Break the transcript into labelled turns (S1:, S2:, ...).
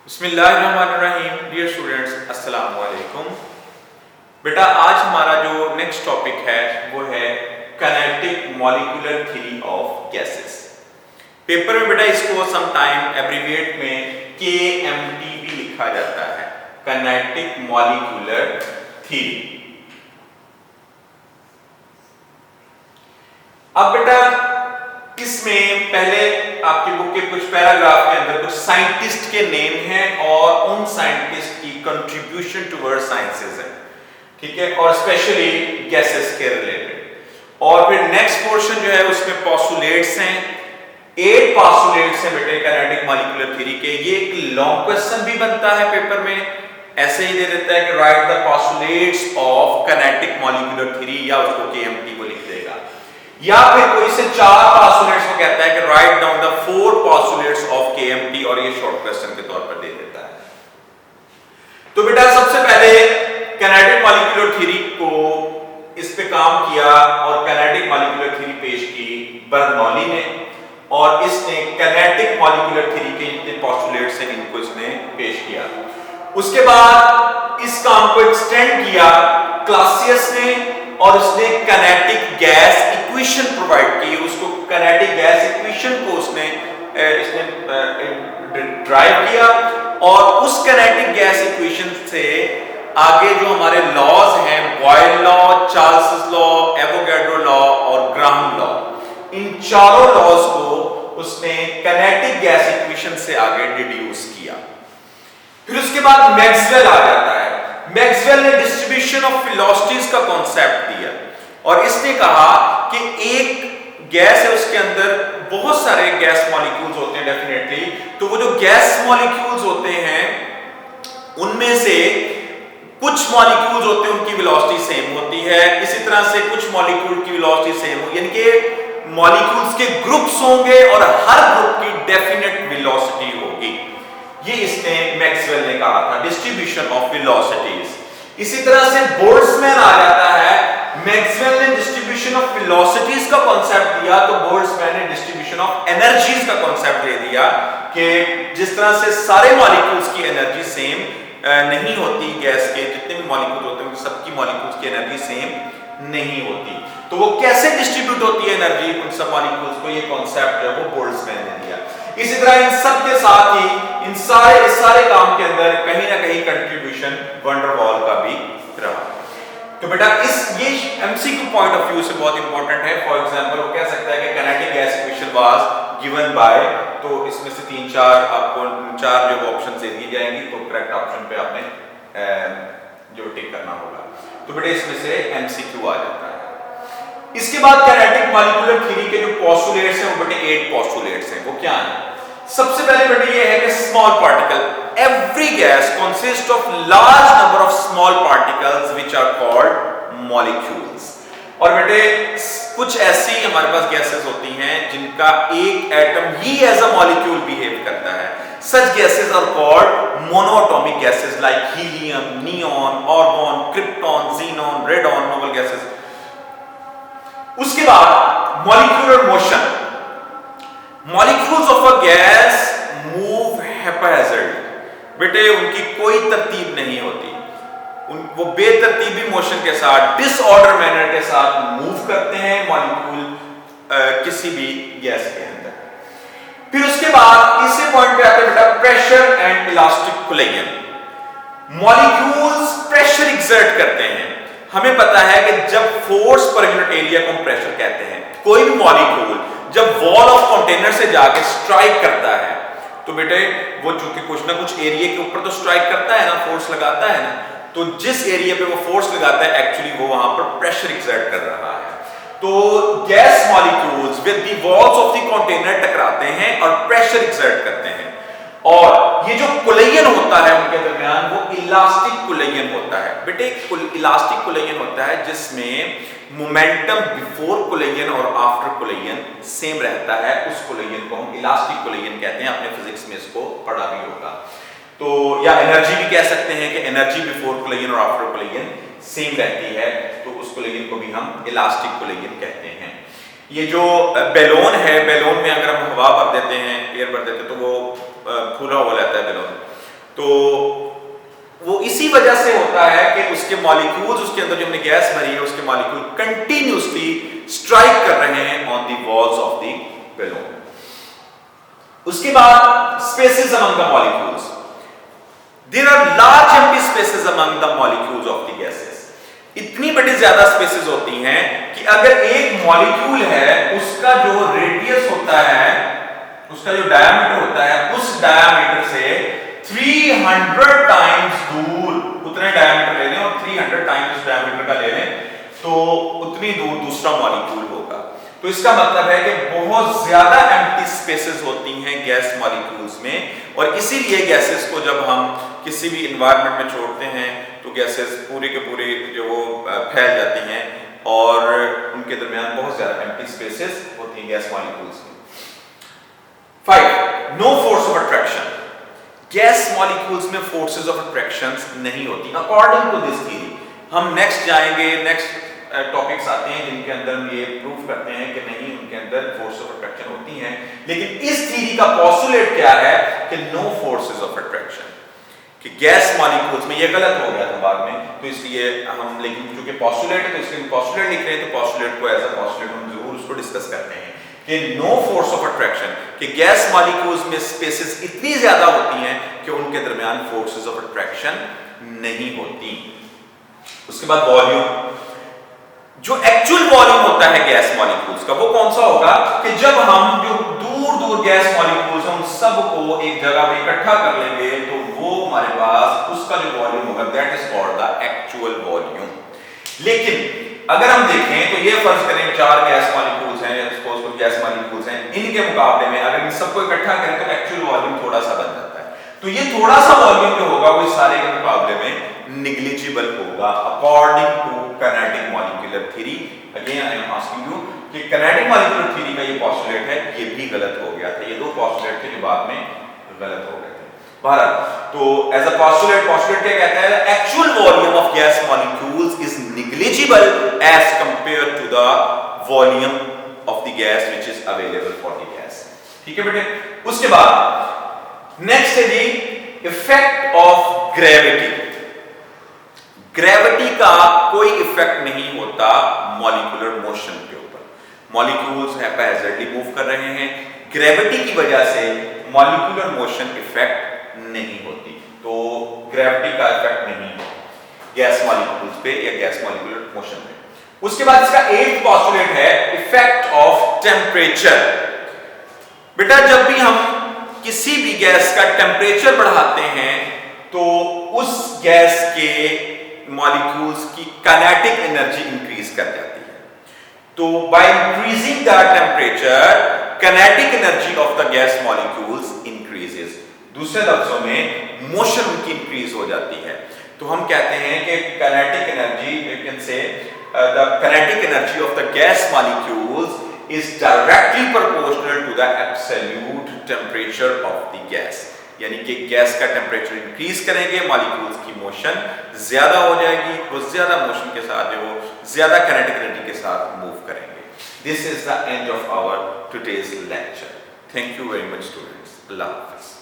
S1: बिस्मिल्लाहिर्रहमानिर्रहीम। Dear students, अस्सलाम वालेकुम। बेटा आज हमारा जो नेक्स्ट टॉपिक है वो है kinetic molecular theory of gases. Paper में बेटा इसको समटाइम एब्रिविएट में KMT भी लिखा जाता है, काइनेटिक मॉलिक्यूलर थ्योरी। अब बेटा इसमें पहले आपकी बुक के कुछ पैराग्राफ के अंदर कुछ साइंटिस्ट के नेम हैं और उन साइंटिस्ट की कंट्रीब्यूशन टुवर्ड साइंसेस है, ठीक है, और स्पेशली गैसेस के रिलेटेड। और फिर नेक्स्ट पोर्शन जो है उसमें पोस्टुलेट्स हैं, 8 पोस्टुलेट्स हैं बेटे काइनेटिक मॉलिक्यूलर थ्योरी के। ये एक लॉन्ग क्वेश्चन भी बनता है पेपर में, ऐसे ही दे देता है कि right the postulates of kinetic molecular theory, या उसको KMT को लिख देगा, या फिर कोई से 4 पोस्टुलेट्स को कहता है कि write down the 4 postulates of KMT, और ये शॉर्ट क्वेश्चन के तौर पर दे देता है। तो बेटा सबसे पहले काइनेटिक मॉलिक्यूलर थ्योरी को इस पे काम किया और काइनेटिक मॉलिक्यूलर थ्योरी पेश की बर्नौली ने, और इसने काइनेटिक मॉलिक्यूलर थ्योरी के जितने पोस्टुलेट्स हैं इनको इसने पेश किया। उसके बाद इस काम को एक्सटेंड किया क्लासियस ने, और उसने काइनेटिक गैस इक्वेशन प्रोवाइड की। उसको काइनेटिक गैस इक्वेशन को उसने ड्राइव किया, और उस काइनेटिक गैस इक्वेशन से आगे जो हमारे लॉज हैं, Boyle law, Charles law, Avogadro law और ग्राहम लॉ, इन चारों लॉज को उसने काइनेटिक गैस इक्वेशन से आगे डिड्यूस किया। फिर उसके बाद मैक्सवेल आ जाता है। मैक्सवेल ने डिस्ट्रीब्यूशन ऑफ वेलोसिटीज का कॉन्सेप्ट दिया, और इसने कहा कि एक गैस है उसके अंदर बहुत सारे गैस मॉलिक्यूल्स होते हैं डेफिनेटली, तो वो जो गैस मॉलिक्यूल्स होते हैं उनमें से कुछ मॉलिक्यूल्स होते हैं उनकी वेलोसिटी सेम होती है, इसी तरह से कुछ मॉलिक्यूल की वेलोसिटी सेम होगी, यानी कि मॉलिक्यूल्स के ग्रुप्स होंगे और हर ग्रुप की डेफिनेट वेलोसिटी होगी। ये इसने मैक्सवेल ने कहा था, डिस्ट्रीब्यूशन ऑफ वेलोसिटीज। इसी तरह से बोल्ट्जमैन आ जाता है। मैक्सवेल ने डिस्ट्रीब्यूशन ऑफ वेलोसिटीज का कांसेप्ट दिया, तो बोल्ट्जमैन ने डिस्ट्रीब्यूशन ऑफ एनर्जीज का कांसेप्ट दे दिया कि जिस तरह से सारे मॉलिक्यूल्स की एनर्जी सेम नहीं होती, गैस के जितने भी मॉलिक्यूल्स होते हैं सबकी मॉलिक्यूल्स की एनर्जी सेम नहीं होती, तो वो कैसे डिस्ट्रीब्यूट होती है एनर्जी उन सब मॉलिक्यूल्स को, ये कांसेप्ट है वो बोल्ट्जमैन ने दिया। इसी तरह इन सब के साथ ही इन सारे काम के अंदर कहीं ना कहीं कंट्रीब्यूशन वैन डर वाल का भी रहा। तो बेटा ये MCQ पॉइंट ऑफ व्यू से बहुत इंपॉर्टेंट है। फॉर एग्जांपल वो कह सकता है कि kinetic gas equation was given by, तो इसमें से 3-4 आपको 4 जो ऑप्शन दे दी जाएंगी, तो करेक्ट ऑप्शन पे आपने जो टिक करना होगा। तो बेटा इसमें से MCQ आ जाता है। इसके बाद काइनेटिक मॉलिक्यूलर थ्योरी के जो पोस्टुलेट्स हैं वो बेटे 8 पोस्टुलेट्स हैं। वो क्या हैं? सबसे पहले बेटे ये है कि small particle, every gas consist of large number of small particles which are called molecules. और बेटे कुछ ऐसी हमारे पास गैसेस होती हैं जिनका एक एटम ही एज अ मॉलिक्यूल बिहेव करता है। Such gases are called monoatomic gases like helium, neon, argon, krypton, xenon, radon, noble gases. उसके बाद molecular motion, molecules of a gas move haphazardly. बेटे उनकी कोई तरतीब नहीं होती, वो बेतरतीबी मोशन के साथ, डिसऑर्डर मैनर के साथ मूव करते हैं मॉलिक्यूल किसी भी गैस के अंदर। फिर उसके बाद तीसरे पॉइंट पे आते हैं बेटा pressure and elastic collision. Molecules pressure exert करते हैं। हमें पता है कि जब फोर्स पर यूनिट एरिया को हम प्रेशर कहते हैं। कोई भी मॉलिक्यूल जब वॉल ऑफ कंटेनर से जाके स्ट्राइक करता है, तो बेटे वो चूंकि कुछ ना कुछ एरिया के ऊपर तो स्ट्राइक करता है ना, फोर्स लगाता है ना, तो जिस एरिया पे वो फोर्स लगाता है एक्चुअली वो वहां पर प्रेशर एक्सर्ट कर रहा है। तो gas molecules with the walls of the container टकराते हैं और प्रेशर एक्सर्ट करते हैं, और ये जो कोलिजन होता है उनके दरमियान वो इलास्टिक कोलिजन होता है। बेटे इलास्टिक कोलिजन होता है जिसमें मोमेंटम बिफोर कोलिजन और आफ्टर कोलिजन सेम रहता है। उस कोलिजन को हम इलास्टिक कोलिजन कहते हैं, आपने फिजिक्स में इसको पढ़ा भी होगा। तो या एनर्जी भी कह सकते हैं कि एनर्जी बिफोर कोलिजन और आफ्टर कोलिजन सेम रहती है, तो उस कोलिजन को भी हम इलास्टिक कोलिजन कहते हैं। ये जो बैलून है, बैलून में अगर हम हवा भर देते हैं, एयर भर देते हैं, तो वो फूला हुआ रहता है बैलून, तो वो इसी वजह से होता है कि उसके मॉलिक्यूल्स, उसके अंदर जो हमने गैस भरी है उसके मॉलिक्यूल कंटिन्यूअसली स्ट्राइक कर रहे हैं on the walls of the balloon. उसके बाद spaces among the molecules, there are large empty spaces among the molecules of the gases. इतनी बड़ी ज्यादा स्पेसेस होती हैं कि अगर एक मॉलिक्यूल है उसका जो रेडियस होता है, उसका जो डायमीटर होता है, उस डायमीटर से 300 टाइम्स दूर उतने डायमीटर ले लें और 300 टाइम्स उस डायमीटर का ले लें तो उतनी दूर दूसरा मॉलिक्यूल होगा। तो इसका मतलब है कि बहुत ज्यादा एम्प्टी स्पेसेस होती हैं गैस मॉलिक्यूल्स में, और इसीलिए गैसेस को जब हम किसी भी एनवायरनमेंट में छोड़ते हैं तो गैसेस पूरे के पूरे जो वो फैल जाती हैं और उनके दरमियान बहुत ज्यादा एम्प्टी स्पेसेस होती हैं गैस मॉलिक्यूल्स में। 5. No force of attraction. Gas molecules में फोर्सेस ऑफ अट्रैक्शंस नहीं होती अकॉर्डिंग टू दिस थ्योरी। हम नेक्स्ट जाएंगे, नेक्स्ट टॉपिक्स आते हैं जिनके अंदर हम ये प्रूव करते हैं कि नहीं, उनके अंदर फोर्स ऑफ अट्रैक्शन होती हैं। लेकिन इस थ्योरी का पोस्टुलेट क्या है कि नो फोर्सेस ऑफ अट्रैक्शन, कि गैस मॉलिक्यूल्स में, ये गलत हो गया था बाद में, तो इसलिए हम, लेकिन क्योंकि पोस्टुलेट है तो इसलिए पोस्टुलेट लिख रहे हैं, तो पोस्टुलेट को एज अ पोस्टुलेट हम जरूर उसको डिस्कस करते हैं कि नो फोर्स ऑफ अट्रैक्शन, कि गैस मॉलिक्यूल्स में स्पेसेस इतनी ज्यादा होती हैं कि उनके दरमियान फोर्सेस ऑफ अट्रैक्शन नहीं होती। उसके बाद वॉल्यूम, जो एक्चुअल वॉल्यूम होता है गैस मॉलिक्यूल्स का वो कौन सा होगा कि जब हम जो दूर दूर गैस मॉलिक्यूल्स हैं उन सबको एक जगह पे इकट्ठा कर लेंगे तो वो हमारे पास उसका जो वॉल्यूम होगा that is called the actual volume. लेकिन अगर हम देखें तो ये फर्ज करें 4 गैस मॉलिक्यूल्स हैं, सपोज कोई गैस मॉलिक्यूल्स हैं, इनके मुकाबले में अगर इन सबको इकट्ठा करें तो एक्चुअल वॉल्यूम थोड़ा सा बन जाता है। तो ये थोड़ा सा वॉल्यूम जो होगा वो सारे के मुकाबले में निग्लिजिबल होगा according to kinetic molecular theory. Again I am asking you कि काइनेटिक मॉलिक्यूलर थ्योरी का ये पोस्टुलेट है, ये भी गलत हो गया था। ये दो पोस्टुलेट थे जो बाद में गलत हो गए थे। भारत तो एज अ पोस्टुलेट क्या कहता है, actual volume of gas molecules is negligible as compare to the volume of the gas which is available for the gas. ठीक है बेटे। उसके बाद नेक्स्ट है जी इफेक्ट ऑफ ग्रेविटी। ग्रेविटी का कोई इफेक्ट नहीं होता मॉलिक्यूलर मोशन के ऊपर। मॉलिक्यूल्स हैप्पैजिडली मूव कर रहे हैं, ग्रेविटी की वजह से मॉलिक्यूलर मोशन इफेक्ट नहीं होती। तो ग्रेविटी का इफेक्ट नहीं है गैस मॉलिक्यूल्स पे या गैस मॉलिक्यूलर मोशन पे। उसके बाद इसका 8th पोस्टुलेट है इफेक्ट ऑफ टेम्परेचर। बेटा जब भी हम किसी भी गैस का टेम्परेचर बढ़ाते हैं तो उस गैस के मॉलिक्यूल्स की काइनेटिक एनर्जी इंक्रीज कर जाती है। तो by increasing the temperature kinetic energy of the gas molecules increases. दूसरे लफ्जों में मोशन उनकी इंक्रीज हो जाती है। तो हम कहते हैं कि kinetic energy, you can say the kinetic energy of the gas molecules is directly proportional to the absolute temperature of the gas। यानी कि गैस का टेम्परेचर इंक्रीज करेंगे, मॉलिक्यूल्स की मोशन ज्यादा हो जाएगी, वो ज्यादा मोशन के साथ जो वो ज्यादा काइनेटिक एनर्जी के साथ मूव करेंगे। This is the end of our today's lecture. Thank you very much students. अल्लाह हाफिज।